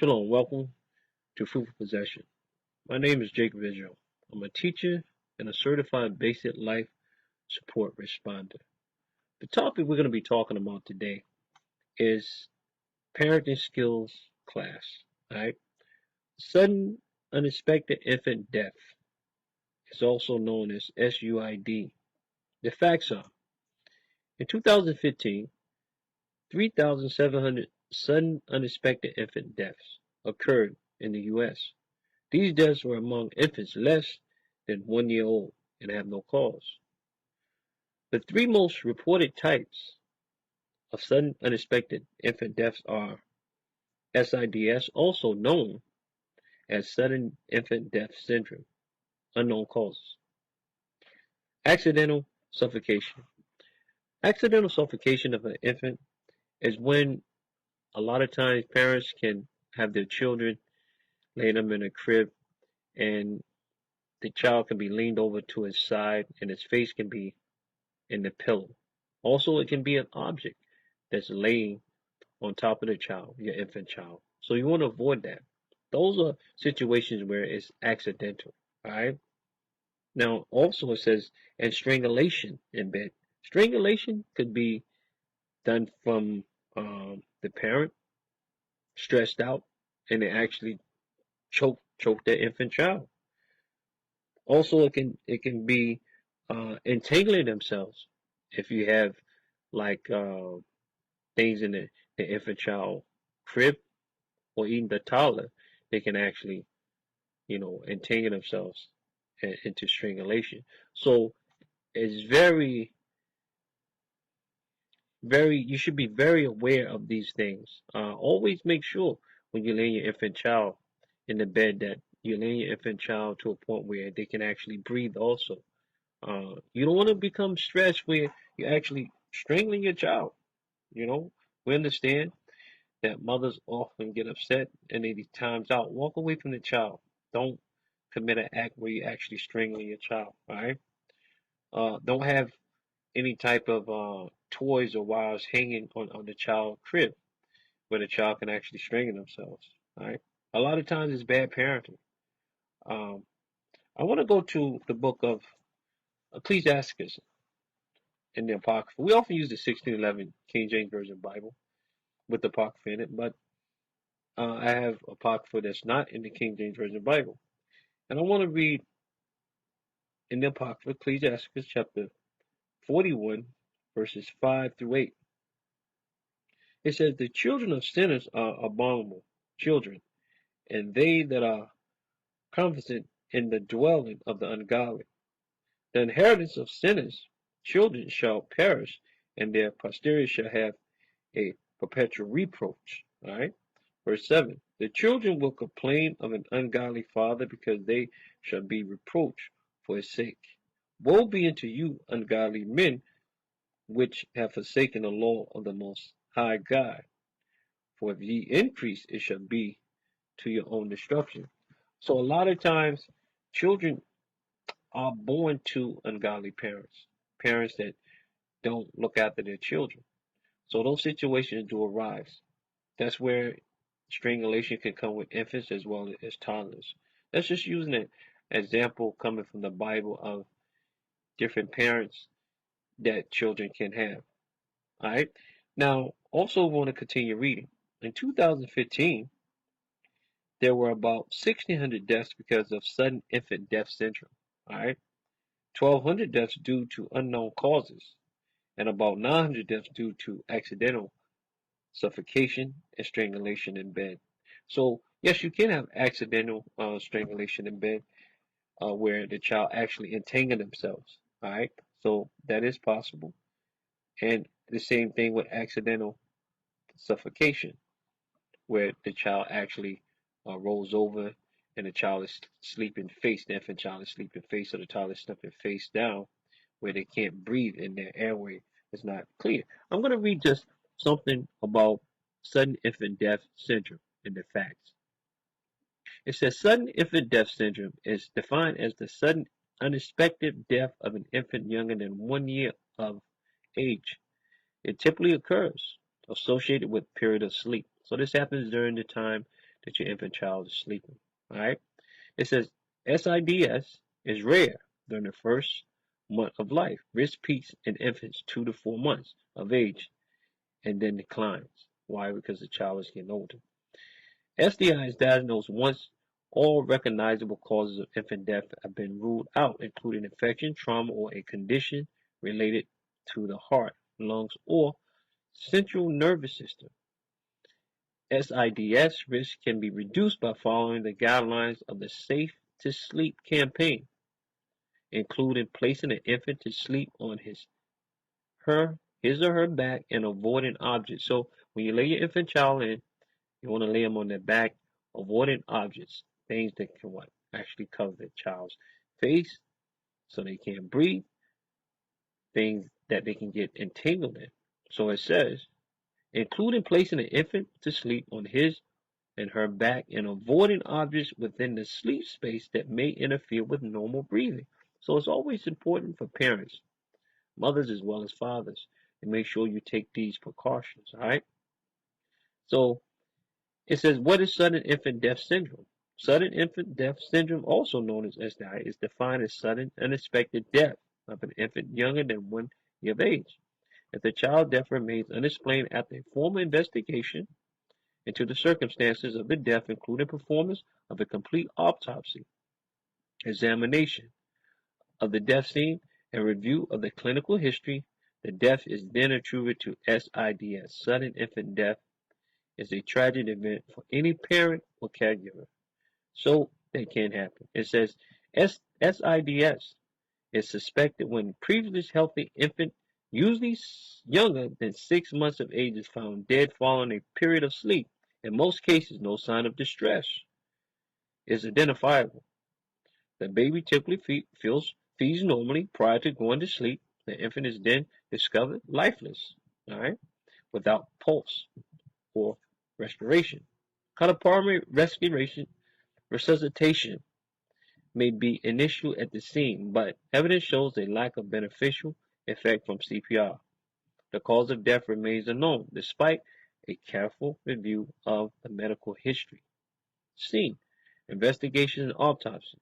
Shalom, welcome to Fuitful Possession. My name is Jake Vigil. I'm a teacher and a certified basic life support responder. The topic we're going to be talking about today is parenting skills class. Alright? Sudden unexpected infant death is also known as SUID. The facts are in 2015, 3,700 sudden unexpected infant deaths occurred in the US. These deaths were among infants less than 1 year old and have no cause. The three most reported types of sudden unexpected infant deaths are SIDS, also known as sudden infant death syndrome, unknown causes. Accidental suffocation. Accidental suffocation of an infant is when a lot of times parents can have their children lay them in a crib and the child can be leaned over to his side and his face can be in the pillow. Also, it can be an object that's laying on top of the child, your infant child. So you want to avoid that. Those are situations where it's accidental. All right. Now, also it says, and strangulation in bed. Strangulation could be done from the parent stressed out and they actually choke their infant child. Also, it can be entangling themselves if you have like things in the infant child crib or even the toddler, they can actually, entangle themselves into strangulation. So it's you should be very aware of these things. Always make sure when you lay your infant child in the bed that you lay your infant child to a point where they can actually breathe also. You don't want to become stressed where you're actually strangling your child. We understand that mothers often get upset and they need times out. Walk away from the child. Don't commit an act where you're actually strangling your child. All right. Don't have any type of toys or wires hanging on the child crib where the child can actually strangle themselves. All right. A lot of times it's bad parenting. Um, I want to go to the book of Ecclesiastes in the Apocrypha. We often use the 1611 King James Version Bible with the Apocrypha in it, but I have Apocrypha that's not in the King James Version Bible. And I want to read in the Apocrypha, Ecclesiastes chapter 41, verses 5 through 8. It says, the children of sinners are abominable children, and they that are confident in the dwelling of the ungodly. The inheritance of sinners, children shall perish, and their posterity shall have a perpetual reproach. All right. Verse 7. The children will complain of an ungodly father because they shall be reproached for his sake. Woe be unto you, ungodly men, which have forsaken the law of the Most High God. For if ye increase, it shall be to your own destruction. So a lot of times, children are born to ungodly parents, parents that don't look after their children. So those situations do arise. That's where strangulation can come with infants as well as toddlers. That's just using an example coming from the Bible of different parents that children can have. All right. Now, also want to continue reading. In 2015, there were about 1,600 deaths because of sudden infant death syndrome. All right. 1,200 deaths due to unknown causes, and about 900 deaths due to accidental suffocation and strangulation in bed. So, yes, you can have accidental strangulation in bed where the child actually entangled themselves. All right. So that is possible. And the same thing with accidental suffocation, where the child actually rolls over and the child is sleeping face, the infant child is sleeping face, or the child is sleeping face down, where they can't breathe and their airway is not clear. I'm going to read just something about sudden infant death syndrome in the facts. It says sudden infant death syndrome is defined as the sudden unexpected death of an infant younger than 1 year of age. It typically occurs associated with period of sleep. So this happens during the time that your infant child is sleeping. All right. It says SIDS is rare during the first month of life. Risk peaks in infants 2 to 4 months of age and then declines. Why? Because the child is getting older. SDI is diagnosed once all recognizable causes of infant death have been ruled out, including infection, trauma, or a condition related to the heart, lungs, or central nervous system. SIDS risk can be reduced by following the guidelines of the Safe to Sleep campaign, including placing an infant to sleep on his or her back and avoiding objects. So when you lay your infant child in, you want to lay them on their back, avoiding objects, things that can what actually cover the child's face so they can't breathe, things that they can get entangled in. So it says, including placing an infant to sleep on his and her back and avoiding objects within the sleep space that may interfere with normal breathing. So it's always important for parents, mothers as well as fathers, to make sure you take these precautions, all right? So it says, what is sudden infant death syndrome? Sudden infant death syndrome, also known as SDI, is defined as sudden unexpected death of an infant younger than 1 year of age. If the child death remains unexplained after a formal investigation into the circumstances of the death, including performance of a complete autopsy, examination of the death scene, and review of the clinical history, the death is then attributed to SIDS. Sudden infant death is a tragic event for any parent or caregiver. So that can happen. It says SIDS is suspected when previously healthy infant, usually younger than 6 months of age, is found dead following a period of sleep. In most cases, no sign of distress is identifiable. The baby typically feeds normally prior to going to sleep. The infant is then discovered lifeless, all right, without pulse or respiration. Cardiopulmonary resuscitation may be an issue at the scene, but evidence shows a lack of beneficial effect from CPR. The cause of death remains unknown, despite a careful review of the medical history. Scene: investigation and autopsy.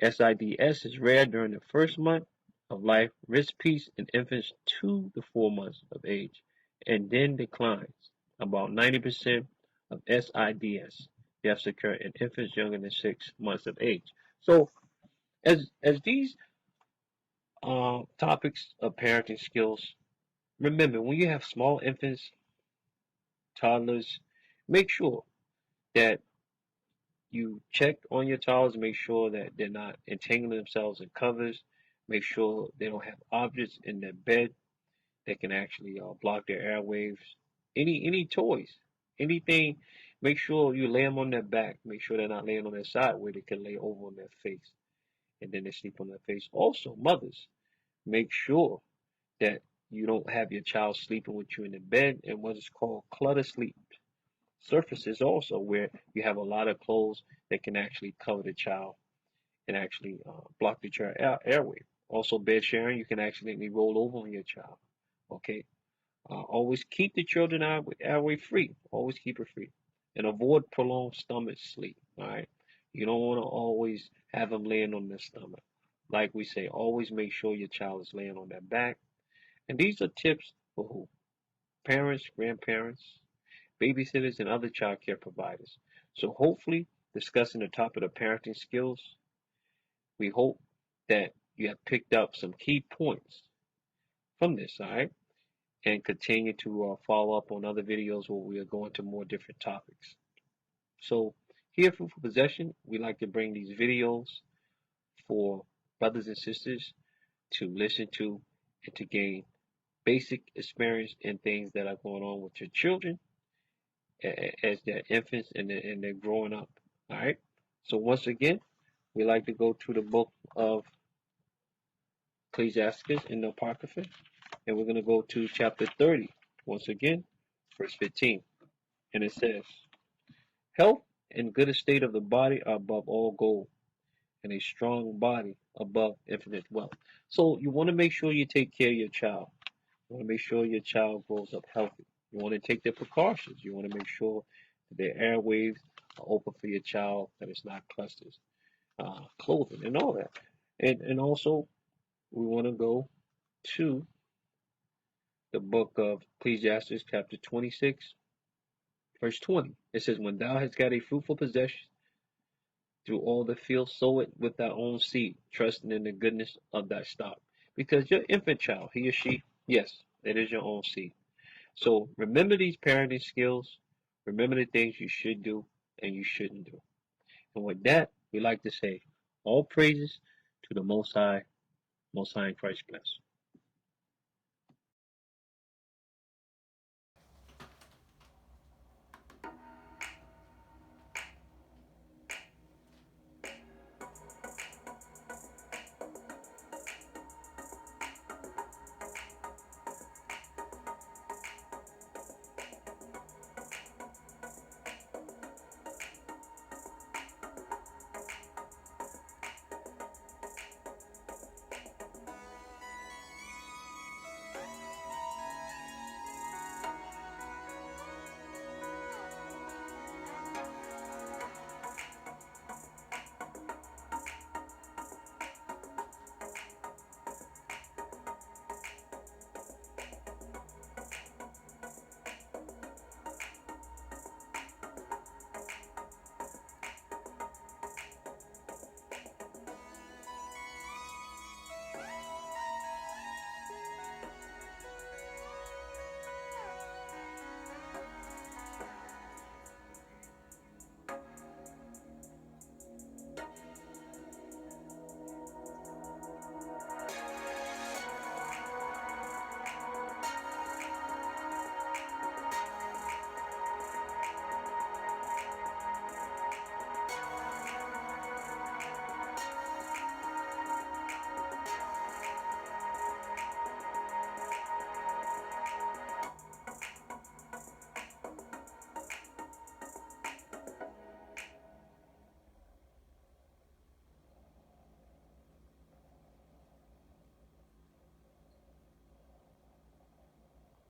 SIDS is rare during the first month of life, risk peaks in infants 2 to 4 months of age, and then declines. About 90% of SIDS deaths occur in infants younger than 6 months of age. So, as these topics of parenting skills, remember when you have small infants, toddlers, make sure that you check on your towels, make sure that they're not entangling themselves in covers, make sure they don't have objects in their bed that can actually block their airwaves. Any toys, anything, make sure you lay them on their back. Make sure they're not laying on their side where they can lay over on their face and then they sleep on their face. Also, mothers, make sure that you don't have your child sleeping with you in the bed and what is called clutter sleep surfaces also where you have a lot of clothes that can actually cover the child and actually block the child airway. Also, bed sharing, you can accidentally roll over on your child. Okay, always keep the children airway free. Always keep it free, and avoid prolonged stomach sleep. All right, you don't want to always have them laying on their stomach. Like we say, always make sure your child is laying on their back. And these are tips for who? Parents, grandparents, babysitters, and other child care providers. So hopefully, discussing the topic of parenting skills, we hope that you have picked up some key points from this, all right? And continue to follow up on other videos where we are going to more different topics. So here at Fuitful Possession, we like to bring these videos for brothers and sisters to listen to and to gain basic experience in things that are going on with your children as they're infants and they're growing up. All right. So once again, we like to go to the book of Ecclesiastes in the Apocrypha, and we're going to go to chapter 30. Once again, verse 15, and it says, "Health and good estate of the body are above all gold, and a strong body above infinite wealth." So you want to make sure you take care of your child. You want to make sure your child grows up healthy. You want to take the precautions. You want to make sure that their airwaves open for your child, that it's not clusters, clothing, and all that. And also, we want to go to the book of Ecclesiastes, chapter 26, verse 20. It says, when thou hast got a fruitful possession through all the field, sow it with thy own seed, trusting in the goodness of thy stock. Because your infant child, he or she, yes, it is your own seed. So remember these parenting skills. Remember the things you should do and you shouldn't do. And with that, we like to say, all praises to the Most High in Christ bless.